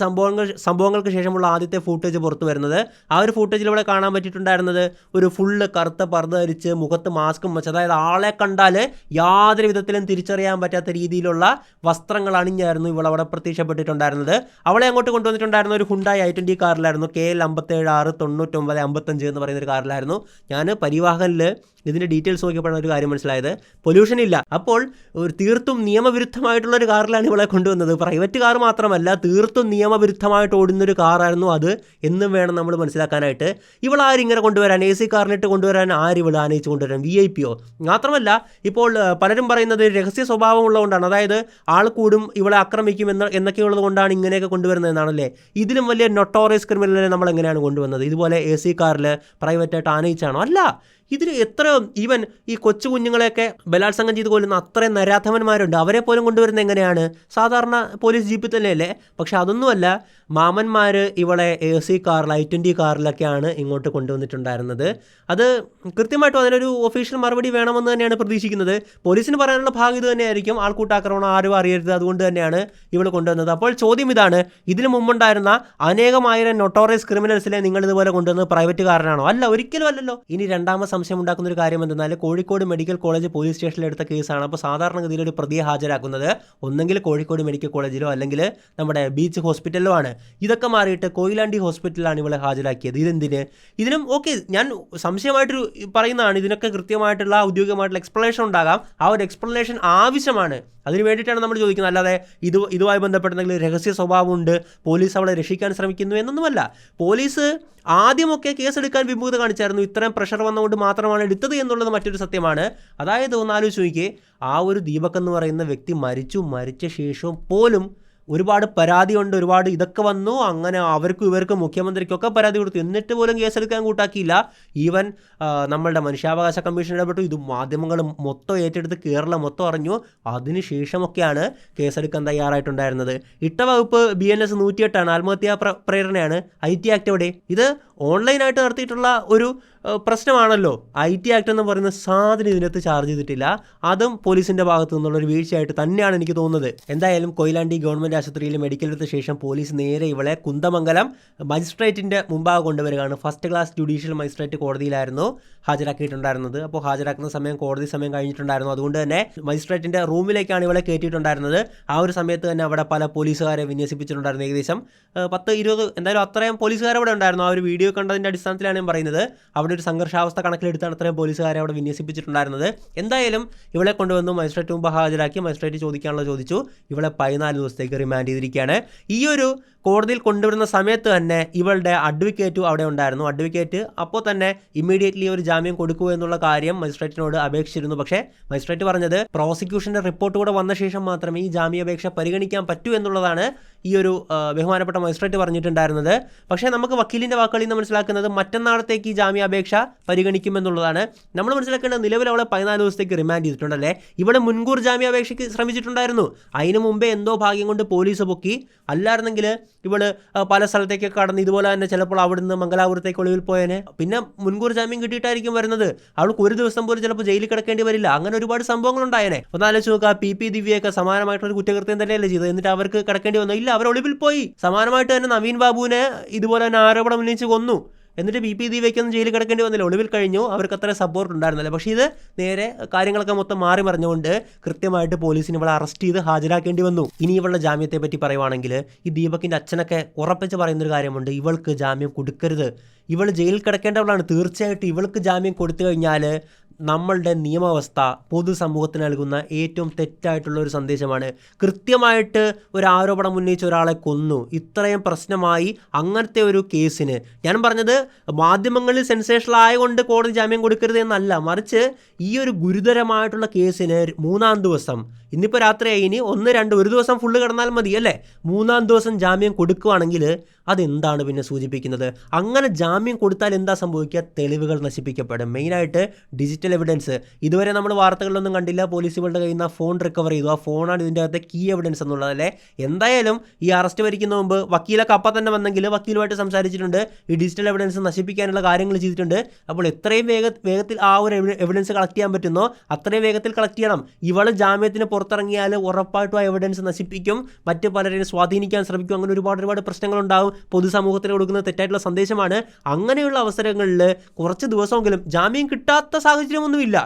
സംഭവങ്ങൾക്ക് ശേഷമുള്ള ആദ്യത്തെ ഫൂട്ടേജ് പുറത്തു വരുന്നത്. ആ ഒരു ഫൂട്ടേജിൽ ഇവിടെ കാണാൻ പറ്റിയിട്ടുണ്ടായിരുന്നത് ഒരു ഫുള്ള് കറുത്ത പർദ്ദ ധരിച്ച് മുഖത്ത് മാസ്കും വെച്ച്, അതായത് ആളെ കണ്ടാൽ യാതൊരു വിധത്തിലും തിരിച്ചറിയാൻ പറ്റാത്ത രീതിയിലുള്ള വസ്ത്രങ്ങൾ അണിഞ്ഞായിരുന്നു ഇവളവിടെ പ്രത്യക്ഷപ്പെട്ടിട്ടുണ്ടായിരുന്നത്. അവളെ അങ്ങോട്ട് കൊണ്ടുവന്നിട്ടുണ്ടായിരുന്ന ഒരു ഹുണ്ടായി i20 കാറിലായിരുന്നു. KL 57-699-55 എന്ന് പറയുന്ന ഒരു കാറിലായിരുന്നു. ഞാൻ പരിവാഹനിൽ ഇതിൻ്റെ ഡീറ്റെയിൽസ് നോക്കിയപ്പോഴാണ് ഒരു കാര്യം മനസ്സിലായത്, പൊല്യൂഷൻ ഇല്ല. അപ്പോൾ ഒരു തീർത്തും നിയമവിരുദ്ധമായിട്ടുള്ളൊരു കാറിലാണ് ഇവളെ കൊണ്ടുവന്നത്. പ്രൈവറ്റ് കാർ മാത്രമല്ല, തീർത്തും നിയമവിരുദ്ധമായിട്ട് ഓടുന്നൊരു കാറായിരുന്നു അത് എന്നും വേണം നമ്മൾ മനസ്സിലാക്കാനായിട്ട്. ഇവളാരിങ്ങനെ കൊണ്ടുവരാൻ, AC കാറിനിട്ട് കൊണ്ടുവരാൻ ആരിവൾ ആനയിച്ച് കൊണ്ടുവരാൻ, VIP-യോ? മാത്രമല്ല ഇപ്പോൾ പലരും പറയുന്നത് രഹസ്യ സ്വഭാവമുള്ളതുകൊണ്ടാണ്, അതായത് ആൾ കൂടും ഇവളെ ആക്രമിക്കും എന്നൊക്കെയുള്ളത് കൊണ്ടാണ് ഇങ്ങനെയൊക്കെ കൊണ്ടുവരുന്നതെന്നാണല്ലേ. ഇതിലും വലിയ നൊട്ടോറിയസ് ക്രിമിനലിനെ നമ്മൾ എങ്ങനെയാണ് കൊണ്ടുവന്നത്? ഇതുപോലെ AC കാറിൽ പ്രൈവറ്റായിട്ട് ആനയിച്ചാണോ? അല്ല. ഇതിൽ എത്രയോ ഈവൻ ഈ കൊച്ചു കുഞ്ഞുങ്ങളെയൊക്കെ ബലാത്സംഗം ചെയ്ത് കൊല്ലുന്ന അത്രയും നരാധമന്മാരുണ്ട്. അവരെ പോലും കൊണ്ടുവരുന്നത് എങ്ങനെയാണ്? സാധാരണ പോലീസ് ജീപ്പിൽ തന്നെയല്ലേ. പക്ഷെ അതൊന്നുമല്ല, മാമന്മാർ ഇവളെ AC കാറിൽ i20 കാറിലൊക്കെയാണ് ഇങ്ങോട്ട് കൊണ്ടുവന്നിട്ടുണ്ടായിരുന്നത്. അത് കൃത്യമായിട്ടും അതിനൊരു ഒഫീഷ്യൽ മറുപടി വേണമെന്ന് തന്നെയാണ് പ്രതീക്ഷിക്കുന്നത്. പോലീസിന് പറയാനുള്ള ഭാഗം ഇത് തന്നെയായിരിക്കും, ആൾക്കൂട്ടാക്രമണം ആരും അറിയരുത്, അതുകൊണ്ട് തന്നെയാണ് ഇവൾ കൊണ്ടുവന്നത്. അപ്പോൾ ചോദ്യം ഇതാണ്, ഇതിനു മുമ്പുണ്ടായിരുന്ന അനേകമായിരം നൊട്ടോറിയസ് ക്രിമിനൽസിനെ നിങ്ങൾ ഇതുപോലെ കൊണ്ടുവന്നത് പ്രൈവറ്റ് കാരനാണോ? അല്ല, ഒരിക്കലും അല്ലല്ലോ. ഇനി രണ്ടാമത് സംശയം ഉണ്ടാക്കുന്ന ഒരു കാര്യം എന്തെന്നാൽ, കോഴിക്കോട് മെഡിക്കൽ കോളേജ് പോലീസ് സ്റ്റേഷനിൽ എടുത്ത കേസാണ്. അപ്പോൾ സാധാരണഗതിയിൽ ഒരു പ്രതിയെ ഹാജരാക്കുന്നത് ഒന്നെങ്കിൽ കോഴിക്കോട് മെഡിക്കൽ കോളേജിലോ അല്ലെങ്കിൽ നമ്മുടെ ബീച്ച് ഹോസ്പിറ്റലിലോ ആണ്. ഇതൊക്കെ മാറിയിട്ട് കൊയിലാണ്ടി ഹോസ്പിറ്റലിലാണ് ഇവളെ ഹാജരാക്കിയത്. ഇതെന്തിന്? ഇതിനും ഓക്കെ, ഞാൻ സംശയമായിട്ടൊരു പറയുന്നതാണ്, ഇതിനൊക്കെ കൃത്യമായിട്ടുള്ള ഔദ്യോഗികമായിട്ടുള്ള എക്സ്പ്ലനേഷൻ ഉണ്ടാകാം. ആ ഒരു എക്സ്പ്ലനേഷൻ ആവശ്യമാണ്, അതിന് വേണ്ടിയിട്ടാണ് നമ്മൾ ചോദിക്കുന്നത്. അല്ലാതെ ഇതുമായി ബന്ധപ്പെട്ടെന്തെങ്കിലും രഹസ്യ സ്വഭാവമുണ്ട്, പോലീസ് അവളെ രക്ഷിക്കാൻ ശ്രമിക്കുന്നു എന്നൊന്നുമല്ല. പോലീസ് ആദ്യമൊക്കെ കേസെടുക്കാൻ വിമുഖത കാണിച്ചായിരുന്നു, ഇത്രയും പ്രഷർ വന്നുകൊണ്ട് മാത്രമാണ് എടുത്തത് എന്നുള്ളത് മറ്റൊരു സത്യമാണ്. അതായത് ഒന്നാലോചിച്ച് നോക്കിയേ, ആ ഒരു ദീപക് എന്ന് പറയുന്ന വ്യക്തി മരിച്ച ശേഷവും പോലും ഒരുപാട് പരാതിയുണ്ട്, ഒരുപാട് ഇതൊക്കെ വന്നു, അങ്ങനെ അവർക്കും ഇവർക്കും മുഖ്യമന്ത്രിക്കൊക്കെ പരാതി കൊടുത്തു, എന്നിട്ട് പോലും കേസെടുക്കാൻ കൂട്ടാക്കിയില്ല. ഈവൻ നമ്മളുടെ മനുഷ്യാവകാശ കമ്മീഷൻ ഇടപെട്ടു, ഇത് മാധ്യമങ്ങൾ മൊത്തം ഏറ്റെടുത്ത് കേരളം മൊത്തം അറിഞ്ഞു. അതിനുശേഷമൊക്കെയാണ് കേസെടുക്കാൻ തയ്യാറായിട്ടുണ്ടായിരുന്നത്. ഇട്ട വകുപ്പ് BNS 108 ആത്മഹത്യാ പ്രേരണയാണ്. IT ആക്ട് എവിടെ? ഇത് ഓൺലൈനായിട്ട് നടത്തിയിട്ടുള്ള ഒരു പ്രശ്നമാണല്ലോ. IT ആക്ട് എന്ന് പറയുന്ന സാധനം ഇതിനകത്ത് ചാർജ് ചെയ്തിട്ടില്ല. അതും പോലീസിൻ്റെ ഭാഗത്തു നിന്നുള്ളൊരു വീഴ്ചയായിട്ട് തന്നെയാണ് എനിക്ക് തോന്നുന്നത്. എന്തായാലും കൊയിലാണ്ടി ഗവൺമെൻറ് ആശുപത്രിയിൽ മെഡിക്കൽ എടുത്ത ശേഷം പോലീസ് നേരെ ഇവളെ കുന്ദമംഗലം മജിസ്ട്രേറ്റിൻ്റെ മുമ്പാകെ കൊണ്ടുവരികയാണ്. ഫസ്റ്റ് ക്ലാസ് ജുഡീഷ്യൽ മജിസ്ട്രേറ്റ് കോടതിയിലായിരുന്നു ഹാജരാക്കിയിട്ടുണ്ടായിരുന്നത്. അപ്പോൾ ഹാജരാക്കുന്ന സമയം കോടതി സമയം കഴിഞ്ഞിട്ടുണ്ടായിരുന്നു. അതുകൊണ്ട് തന്നെ മജിസ്ട്രേറ്റിൻ്റെ റൂമിലേക്കാണ് ഇവളെ കയറ്റിയിട്ടുണ്ടായിരുന്നത്. ആ ഒരു സമയത്ത് തന്നെ അവിടെ പല പോലീസുകാരെ വിന്യസിപ്പിച്ചിട്ടുണ്ടായിരുന്നു. ഏകദേശം 10-20 എന്തായാലും അത്രയും പോലീസുകാർ അവിടെ ഉണ്ടായിരുന്നു. ആ ഒരു വീഡിയോ കണ്ടതിൻ്റെ അടിസ്ഥാനത്തിലാണ് ഞാൻ പറയുന്നത്. അവിടെ ഒരു സംഘർഷാവസ്ഥ കണക്കിലെടുത്താണ് അത്രയും പോലീസുകാരെ അവിടെ വിന്യസിപ്പിച്ചിട്ടുണ്ടായിരുന്നത്. എന്തായാലും ഇവളെ കൊണ്ടുവന്നു മജിസ്ട്രേറ്റ് മുമ്പ് ഹാജരാക്കി. മജിസ്ട്രേറ്റ് ചോദിക്കാനുള്ള ചോദിച്ചു. ഇവളെ 14 ദിവസത്തേക്ക് റിമാൻഡ് ചെയ്തിരിക്കുകയാണ്. ഈ ഒരു കോടതിയിൽ കൊണ്ടുവരുന്ന സമയത്ത് തന്നെ ഇവളുടെ അഡ്വക്കേറ്റും അവിടെ ഉണ്ടായിരുന്നു. അഡ്വക്കേറ്റ് അപ്പോൾ തന്നെ ഇമ്മീഡിയറ്റ്ലി ഒരു ജാമ്യം കൊടുക്കൂ എന്നുള്ള കാര്യം മജിസ്ട്രേറ്റിനോട് അപേക്ഷിച്ചിരുന്നു. പക്ഷേ മജിസ്ട്രേറ്റ് പറഞ്ഞത് പ്രോസിക്യൂഷൻ്റെ റിപ്പോർട്ട് കൂടെ വന്ന ശേഷം മാത്രമേ ഈ ജാമ്യാപേക്ഷ പരിഗണിക്കാൻ പറ്റൂ എന്നുള്ളതാണ് ഈ ഒരു ബഹുമാനപ്പെട്ട മജിസ്ട്രേറ്റ് പറഞ്ഞിട്ടുണ്ടായിരുന്നത്. പക്ഷേ നമുക്ക് വക്കീലിൻ്റെ വാക്കുകളിൽ നിന്ന് മനസ്സിലാക്കുന്നത് മറ്റന്നാളത്തേക്ക് ഈ ജാമ്യാപേക്ഷ പരിഗണിക്കുമെന്നുള്ളതാണ്. നമ്മൾ മനസ്സിലാക്കേണ്ടത് നിലവിൽ അവളെ 14 ദിവസത്തേക്ക് റിമാൻഡ് ചെയ്തിട്ടുണ്ടല്ലേ. ഇവിടെ മുൻകൂർ ജാമ്യാപേക്ഷയ്ക്ക് ശ്രമിച്ചിട്ടുണ്ടായിരുന്നു. അതിനു മുമ്പേ എന്തോ ഭാഗ്യം കൊണ്ട് പോലീസ് പൊക്കി. അല്ലായിരുന്നെങ്കിൽ ഇവള് പല സ്ഥലത്തേക്കൊക്കെ കടന്ന് ഇതുപോലെ തന്നെ ചിലപ്പോൾ അവിടുന്ന് മംഗലാപുരത്തേക്ക് ഒളിവിൽ പോയേനെ. പിന്നെ മുൻകൂർ ജാമ്യം കിട്ടിയിട്ടായിരിക്കും വരുന്നത്. അവൾക്ക് ഒരു ദിവസം പോലും ചിലപ്പോൾ ജയിലിൽ കിടക്കേണ്ടി വരില്ല. അങ്ങനെ ഒരുപാട് സംഭവങ്ങൾ ഉണ്ടായേനെ. ഒന്നാലോചിച്ച് നോക്കുക, PP ദിവ്യയൊക്കെ സമാനമായിട്ടുള്ള കുറ്റകൃത്യം തന്നെയല്ലേ ചെയ്തത്. എന്നിട്ട് അവർക്ക് കിടക്കേണ്ടി വന്നു? ഇല്ല, അവർ ഒളിവിൽ പോയി. സമാനമായിട്ട് തന്നെ നവീൻ ബാബുവിനെ ഇതുപോലെ തന്നെ ആരോപണം ഉന്നയിച്ച് കൊന്നു. എന്നിട്ട് BP ദീപയ്ക്കൊന്നും ജയിലിൽ കിടക്കേണ്ടി വന്നില്ല, ഒളിവിൽ കഴിഞ്ഞു, അവർക്ക് അത്ര സപ്പോർട്ട് ഉണ്ടായിരുന്നില്ല. പക്ഷേ ഇത് നേരെ കാര്യങ്ങളൊക്കെ മൊത്തം മാറി മറിഞ്ഞുകൊണ്ട് കൃത്യമായിട്ട് പോലീസിന് ഇവളെ അറസ്റ്റ് ചെയ്ത് ഹാജരാക്കേണ്ടി വന്നു. ഇനി ഇവളുടെ ജാമ്യത്തെ പറ്റി പറയുവാണെങ്കിൽ ഈ ദീപകിൻ്റെ അച്ഛനൊക്കെ ഉറപ്പിച്ച് പറയുന്നൊരു കാര്യമുണ്ട്, ഇവൾക്ക് ജാമ്യം കൊടുക്കരുത്, ഇവൾ ജയിലിൽ കിടക്കേണ്ടവളാണ്. തീർച്ചയായിട്ടും ഇവൾക്ക് ജാമ്യം കൊടുത്തു കഴിഞ്ഞാൽ നമ്മളുടെ നിയമവ്യവസ്ഥ പൊതുസമൂഹത്തിന് നൽകുന്ന ഏറ്റവും തെറ്റായിട്ടുള്ള ഒരു സന്ദേശമാണ്. കൃത്യമായിട്ട് ഒരു ആരോപണം ഉന്നയിച്ച ഒരാളെ കൊന്നു, ഇത്രയും പ്രശ്നമായി, അങ്ങനത്തെ ഒരു കേസിന് ഞാൻ പറഞ്ഞത് മാധ്യമങ്ങളിൽ സെൻസേഷണൽ ആയതുകൊണ്ട് കോടതി ജാമ്യം കൊടുക്കരുത് എന്നല്ല, മറിച്ച് ഈ ഒരു ഗുരുതരമായിട്ടുള്ള കേസിന് 3-ാം ദിവസം, ഇന്നിപ്പോൾ രാത്രിയായി, ഇനി 1-2 ഒരു ദിവസം ഫുള്ള് കിടന്നാൽ മതി അല്ലേ, 3-ാം ദിവസം ജാമ്യം കൊടുക്കുകയാണെങ്കിൽ അതെന്താണ് പിന്നെ സൂചിപ്പിക്കുന്നത്? അങ്ങനെ ജാമ്യം കൊടുത്താൽ എന്താ സംഭവിക്കുക? തെളിവുകൾ നശിപ്പിക്കപ്പെടും. മെയിനായിട്ട് ഡിജിറ്റൽ എവിഡൻസ്. ഇതുവരെ നമ്മൾ വാർത്തകളിലൊന്നും കണ്ടില്ല, പോലീസുകളുടെ കയ്യിൽ നിന്ന് ഫോൺ റിക്കവർ ചെയ്തു, ആ ഫോണാണ് ഇതിൻ്റെ അകത്തെ കീ എവിഡൻസ് എന്നുള്ളതല്ലേ. എന്തായാലും ഈ അറസ്റ്റ് വരിക്കുന്ന മുമ്പ് വക്കീലൊക്കെ അപ്പം തന്നെ വന്നെങ്കിൽ വക്കീലുമായിട്ട് സംസാരിച്ചിട്ടുണ്ട്, ഈ ഡിജിറ്റൽ എവിഡൻസ് നശിപ്പിക്കാനുള്ള കാര്യങ്ങൾ ചെയ്തിട്ടുണ്ട്. അപ്പോൾ എത്രയും വേഗത്തിൽ ആ ഒരു എവിഡൻസ് കളക്ട് ചെയ്യാൻ പറ്റുന്നോ അത്രയും വേഗത്തിൽ കളക്ട് ചെയ്യണം. ഇവൾ ജാമ്യത്തിന് പുറത്തിറങ്ങിയാൽ ഉറപ്പായിട്ടും ആ എവിഡൻസ് നശിപ്പിക്കും, മറ്റ് പലരെയും സ്വാധീനിക്കാൻ ശ്രമിക്കും, അങ്ങനെ ഒരുപാട് പ്രശ്നങ്ങളുണ്ടാവും. പൊതുസമൂഹത്തിന് കൊടുക്കുന്ന തെറ്റായിട്ടുള്ള സന്ദേശമാണ്. അങ്ങനെയുള്ള അവസരങ്ങളിൽ കുറച്ച് ദിവസമെങ്കിലും ജാമ്യം കിട്ടാത്ത സാഹചര്യമൊന്നുമില്ല.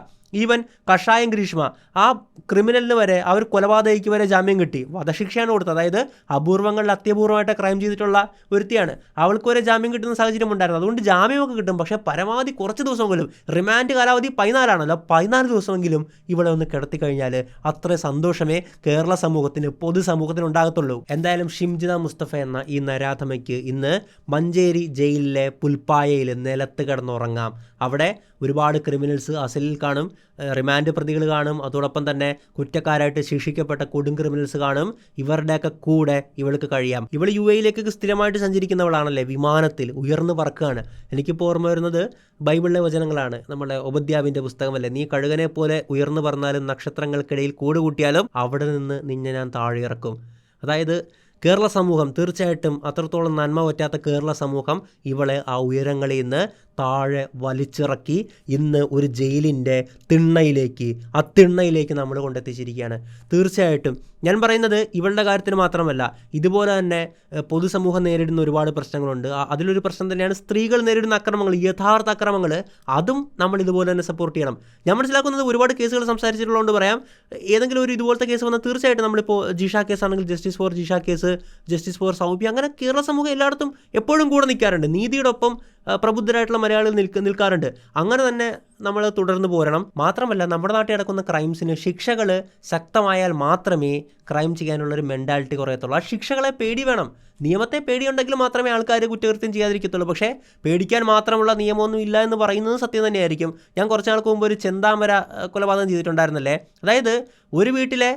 ഈവൻ കഷായം ഗ്രീഷ്മ, ആ ക്രിമിനലിന് വരെ, ആ ഒരു കൊലപാതകയ്ക്ക് വരെ ജാമ്യം കിട്ടി, വധശിക്ഷയാണ് കൊടുത്തത്. അതായത് അപൂർവങ്ങളിൽ അത്യപൂർവമായിട്ട് ക്രൈം ചെയ്തിട്ടുള്ള ഒരുത്തിയാണ്, അവൾക്ക് വരെ ജാമ്യം കിട്ടുന്ന സാഹചര്യം ഉണ്ടായിരുന്നു. അതുകൊണ്ട് ജാമ്യമൊക്കെ കിട്ടും, പക്ഷേ പരമാവധി കുറച്ച് ദിവസമെങ്കിലും, റിമാൻഡ് കാലാവധി 14 14 ദിവസമെങ്കിലും ഇവിടെ ഒന്ന് കിടത്തിക്കഴിഞ്ഞാൽ അത്ര സന്തോഷമേ കേരള സമൂഹത്തിന്, പൊതുസമൂഹത്തിന് ഉണ്ടാകത്തുള്ളൂ. എന്തായാലും ഷിംജിത മുസ്തഫ എന്ന ഈ നരാധമയ്ക്ക് ഇന്ന് മഞ്ചേരി ജയിലിലെ പുൽപ്പായയിൽ നിലത്ത് കിടന്നുറങ്ങാം. അവിടെ ഒരുപാട് ക്രിമിനൽസ് അസലിൽ കാണും, റിമാൻഡ് പ്രതികൾ കാണും, അതോടൊപ്പം തന്നെ കുറ്റക്കാരായിട്ട് ശിക്ഷിക്കപ്പെട്ട കൊടും ക്രിമിനൽസ് കാണും. ഇവരുടെയൊക്കെ കൂടെ ഇവൾക്ക് കഴിയാം. ഇവൾ UAE-യിലേക്ക് സ്ഥിരമായിട്ട് സഞ്ചരിക്കുന്നവളാണല്ലേ, വിമാനത്തിൽ ഉയർന്നു പറക്കുകയാണ്. എനിക്കിപ്പോൾ ഓർമ്മ വരുന്നത് ബൈബിളിലെ വചനങ്ങളാണ്, നമ്മുടെ ഒബദ്യാവിൻ്റെ പുസ്തകമല്ലേ, നീ കഴുകനെ പോലെ ഉയർന്നു പറന്നാലും നക്ഷത്രങ്ങൾക്കിടയിൽ കൂടുകൂട്ടിയാലും അവിടെ നിന്ന് നിന്നെ ഞാൻ താഴെ ഇറക്കും. അതായത് കേരള സമൂഹം തീർച്ചയായിട്ടും അത്രത്തോളം നന്മ പറ്റാത്ത കേരള സമൂഹം ഇവളെ ആ ഉയരങ്ങളിൽ നിന്ന് താഴെ വലിച്ചിറക്കി ഇന്ന് ഒരു ജയിലിൻ്റെ തിണ്ണയിലേക്ക്, ആ തിണ്ണയിലേക്ക് നമ്മൾ കൊണ്ടെത്തിച്ചിരിക്കുകയാണ്. തീർച്ചയായിട്ടും ഞാൻ പറയുന്നത് ഇവളുടെ കാര്യത്തിന് മാത്രമല്ല, ഇതുപോലെ തന്നെ പൊതുസമൂഹം നേരിടുന്ന ഒരുപാട് പ്രശ്നങ്ങളുണ്ട്. അതിലൊരു പ്രശ്നം തന്നെയാണ് സ്ത്രീകൾ നേരിടുന്ന അക്രമങ്ങൾ, യഥാർത്ഥ അക്രമങ്ങൾ. അതും നമ്മൾ ഇതുപോലെ തന്നെ സപ്പോർട്ട് ചെയ്യണം. ഞാൻ മനസ്സിലാക്കുന്നത് ഒരുപാട് കേസുകൾ സംസാരിച്ചിട്ടുള്ളതുകൊണ്ട് പറയാം, ഏതെങ്കിലും ഒരു ഇതുപോലത്തെ കേസ് വന്നാൽ തീർച്ചയായിട്ടും നമ്മളിപ്പോൾ ജിഷ കേസാണെങ്കിൽ justice for Jisha case, justice for Saubi, അങ്ങനെ കേരള സമൂഹം എല്ലായിടത്തും എപ്പോഴും കൂടെ നിൽക്കാറുണ്ട്. നീതിയുടെ ഒപ്പം പ്രബുദ്ധരായിട്ടുള്ള മലയാളികൾ നിൽക്കാറുണ്ട്. അങ്ങനെ തന്നെ നമ്മൾ തുടർന്ന് പോരണം. മാത്രമല്ല നമ്മുടെ നാട്ടിൽ നടക്കുന്ന ക്രൈംസിന് ശിക്ഷകൾ ശക്തമായാൽ മാത്രമേ ക്രൈം ചെയ്യാനുള്ളൊരു മെൻറ്റാലിറ്റി കുറയത്തുള്ളൂ. ആ ശിക്ഷകളെ പേടി വേണം. നിയമത്തെ പേടിയുണ്ടെങ്കിൽ മാത്രമേ ആൾക്കാർ കുറ്റകൃത്യം ചെയ്യാതിരിക്കത്തുള്ളൂ. പക്ഷേ പേടിക്കാൻ മാത്രമുള്ള നിയമമൊന്നും ഇല്ല എന്ന് പറയുന്നത് സത്യം തന്നെയായിരിക്കും. ഞാൻ കുറച്ച് നാൾക്ക് മുമ്പ് ഒരു ചെന്താമര കൊലപാതകം ചെയ്തിട്ടുണ്ടായിരുന്നല്ലേ. അതായത് ഒരു വീട്ടിലെ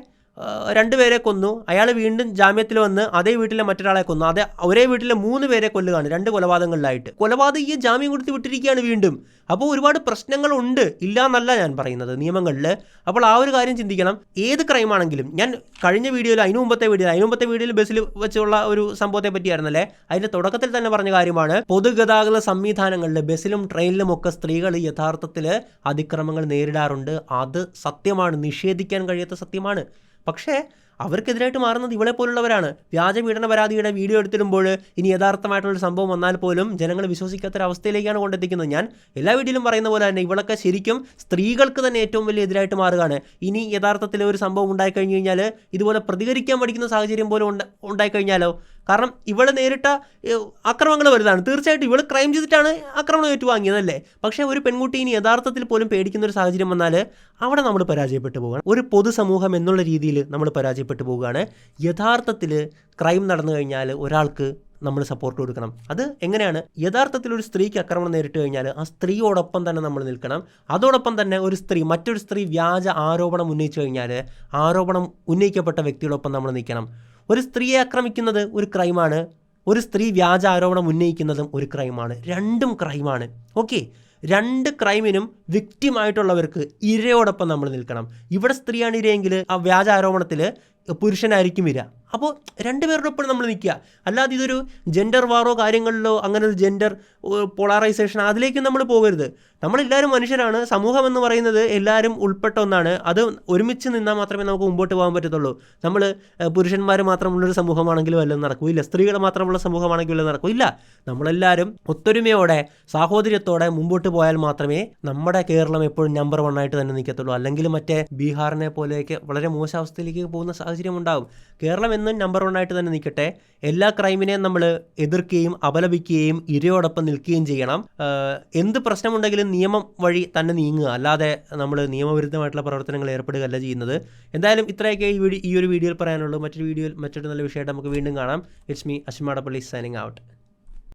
2 പേരെ കൊന്നു, അയാൾ വീണ്ടും ജാമ്യത്തിൽ വന്ന് അതേ വീട്ടിലെ മറ്റൊരാളെ കൊന്നു, ഒരേ വീട്ടിലെ 3 പേരെ കൊല്ലുകയാണ് 2 കൊലപാതകങ്ങളിലായിട്ട്. കൊലപാതകി ജാമ്യം കൊടുത്ത് വിട്ടിരിക്കുകയാണ് വീണ്ടും. അപ്പോൾ ഒരുപാട് പ്രശ്നങ്ങളുണ്ട്, ഇല്ല എന്നല്ല ഞാൻ പറയുന്നത് നിയമങ്ങളിൽ. അപ്പോൾ ആ ഒരു കാര്യം ചിന്തിക്കണം. ഏത് ക്രൈമാണെങ്കിലും, ഞാൻ കഴിഞ്ഞ വീഡിയോയിൽ, അതിനു മുമ്പത്തെ വീഡിയോയിൽ ബസ്സിൽ വെച്ചുള്ള ഒരു സംഭവത്തെ പറ്റിയായിരുന്നല്ലേ, അതിൻ്റെ തുടക്കത്തിൽ തന്നെ പറഞ്ഞ കാര്യമാണ്, പൊതുഗതാഗത സംവിധാനങ്ങളിൽ ബസ്സിലും ട്രെയിനിലും ഒക്കെ സ്ത്രീകൾ യഥാർത്ഥത്തിൽ അതിക്രമങ്ങൾ നേരിടാറുണ്ട്. അത് സത്യമാണ്, നിഷേധിക്കാൻ കഴിയാത്ത സത്യമാണ്. പക്ഷേ അവർക്കെതിരായിട്ട് മാറുന്നത് ഇവളെ പോലുള്ളവരാണ്. വ്യാജ പീഡന പരാതിയുടെ വീഡിയോ എടുത്തിടുമ്പോൾ ഇനി യഥാർത്ഥമായിട്ടുള്ളൊരു സംഭവം വന്നാൽ പോലും ജനങ്ങൾ വിശ്വസിക്കാത്തൊരവസ്ഥയിലേക്കാണ് കൊണ്ടെത്തിക്കുന്നത്. ഞാൻ എല്ലാ വീഡിയോയിലും പറയുന്ന പോലെ തന്നെ ഇവളൊക്കെ ശരിക്കും സ്ത്രീകൾക്ക് തന്നെ ഏറ്റവും വലിയ എതിരായിട്ട് മാറുകയാണ്. ഇനി യഥാർത്ഥത്തിൽ ഒരു സംഭവം ഉണ്ടായിക്കഴിഞ്ഞ് കഴിഞ്ഞാൽ ഇതുപോലെ പ്രതികരിക്കാൻ പഠിക്കുന്ന സാഹചര്യം പോലും ഉണ്ടായിക്കഴിഞ്ഞാലോ. കാരണം ഇവൾ നേരിട്ട അക്രമങ്ങൾ വലുതാണ്. തീർച്ചയായിട്ടും ഇവൾ ക്രൈം ചെയ്തിട്ടാണ് ആക്രമണം ഏറ്റുവാങ്ങിയതല്ലേ. പക്ഷേ ഒരു പെൺകുട്ടി ഇനി യഥാർത്ഥത്തിൽ പോലും പേടിക്കുന്ന ഒരു സാഹചര്യം വന്നാൽ അവിടെ നമ്മൾ പരാജയപ്പെട്ടു പോവുകയാണ്. ഒരു പൊതുസമൂഹം എന്നുള്ള രീതിയിൽ നമ്മൾ പരാജയപ്പെട്ടു പോവുകയാണ്. യഥാർത്ഥത്തിൽ ക്രൈം നടന്നു കഴിഞ്ഞാൽ ഒരാൾക്ക് നമ്മൾ സപ്പോർട്ട് കൊടുക്കണം. അത് എങ്ങനെയാണ്? യഥാർത്ഥത്തിൽ ഒരു സ്ത്രീക്ക് ആക്രമണം നേരിട്ട് കഴിഞ്ഞാൽ ആ സ്ത്രീയോടൊപ്പം തന്നെ നമ്മൾ നിൽക്കണം. അതോടൊപ്പം തന്നെ മറ്റൊരു സ്ത്രീ വ്യാജ ആരോപണം ഉന്നയിച്ചു കഴിഞ്ഞാൽ ആരോപണം ഉന്നയിക്കപ്പെട്ട വ്യക്തിയോടൊപ്പം നമ്മൾ നിൽക്കണം. ഒരു സ്ത്രീയെ ആക്രമിക്കുന്നത് ഒരു ക്രൈമാണ്, ഒരു സ്ത്രീ വ്യാജ ആരോപണം ഉന്നയിക്കുന്നതും ഒരു ക്രൈമാണ്. രണ്ടും ക്രൈമാണ്. ഓക്കെ, 2 ക്രൈമിനും വിക്റ്റിമായിട്ടുള്ളവർക്ക് ഇരയോടൊപ്പം നമ്മൾ നിൽക്കണം. ഇവിടെ സ്ത്രീയാണ് ഇരയെങ്കിൽ ആ വ്യാജ ആരോപണത്തിൽ പുരുഷനായിരിക്കും ഇര. അപ്പോൾ രണ്ടുപേരുടെ ഒപ്പം നമ്മൾ നിൽക്കുക. അല്ലാതെ ഇതൊരു ജെൻഡർ വാറോ കാര്യങ്ങളിലോ അങ്ങനെ ഒരു ജെൻഡർ പോളറൈസേഷൻ അതിലേക്ക് നമ്മൾ പോകരുത്. നമ്മളെല്ലാവരും മനുഷ്യരാണ്. സമൂഹം എന്ന് പറയുന്നത് എല്ലാവരും ഉൾപ്പെട്ട ഒന്നാണ്. അത് ഒരുമിച്ച് നിന്നാൽ മാത്രമേ നമുക്ക് മുമ്പോട്ട് പോകാൻ പറ്റത്തുള്ളൂ. നമ്മൾ പുരുഷന്മാർ മാത്രമുള്ളൊരു സമൂഹമാണെങ്കിലും വല്ലതും നടക്കില്ല, സ്ത്രീകൾ മാത്രമുള്ള സമൂഹമാണെങ്കിലും വല്ലതും നടക്കില്ല. നമ്മളെല്ലാവരും ഒത്തൊരുമയോടെ സാഹോദര്യത്തോടെ മുമ്പോട്ട് പോയാൽ മാത്രമേ നമ്മുടെ കേരളം എപ്പോഴും നമ്പർ 1 ആയിട്ട് തന്നെ നിൽക്കത്തുള്ളൂ. അല്ലെങ്കിൽ മറ്റേ ബീഹാറിനെ പോലെയൊക്കെ വളരെ മോശാവസ്ഥയിലേക്ക് പോകുന്ന സാഹചര്യം ഉണ്ടാകും. കേരളം എന്നും നമ്പർ 1 ആയിട്ട് തന്നെ നിൽക്കട്ടെ. എല്ലാ ക്രൈമിനെയും നമ്മൾ എതിർക്കുകയും അപലപിക്കുകയും ഇരയോടൊപ്പം നിൽക്കുകയും ചെയ്യണം. എന്ത് പ്രശ്നമുണ്ടെങ്കിലും നിയമം വഴി തന്നെ നീങ്ങുക, അല്ലാതെ നമ്മൾ നിയമവിരുദ്ധമായിട്ടുള്ള പ്രവർത്തനങ്ങൾ ഏർപ്പെടുകയല്ല ചെയ്യുന്നത്. എന്തായാലും ഇത്രയൊക്കെ ഈ ഒരു വീഡിയോയിൽ പറയാനുള്ളൂ. മറ്റൊരു നല്ല വിഷയമായിട്ട് നമുക്ക് വീണ്ടും കാണാം. It's me Ashmadappalli signing out.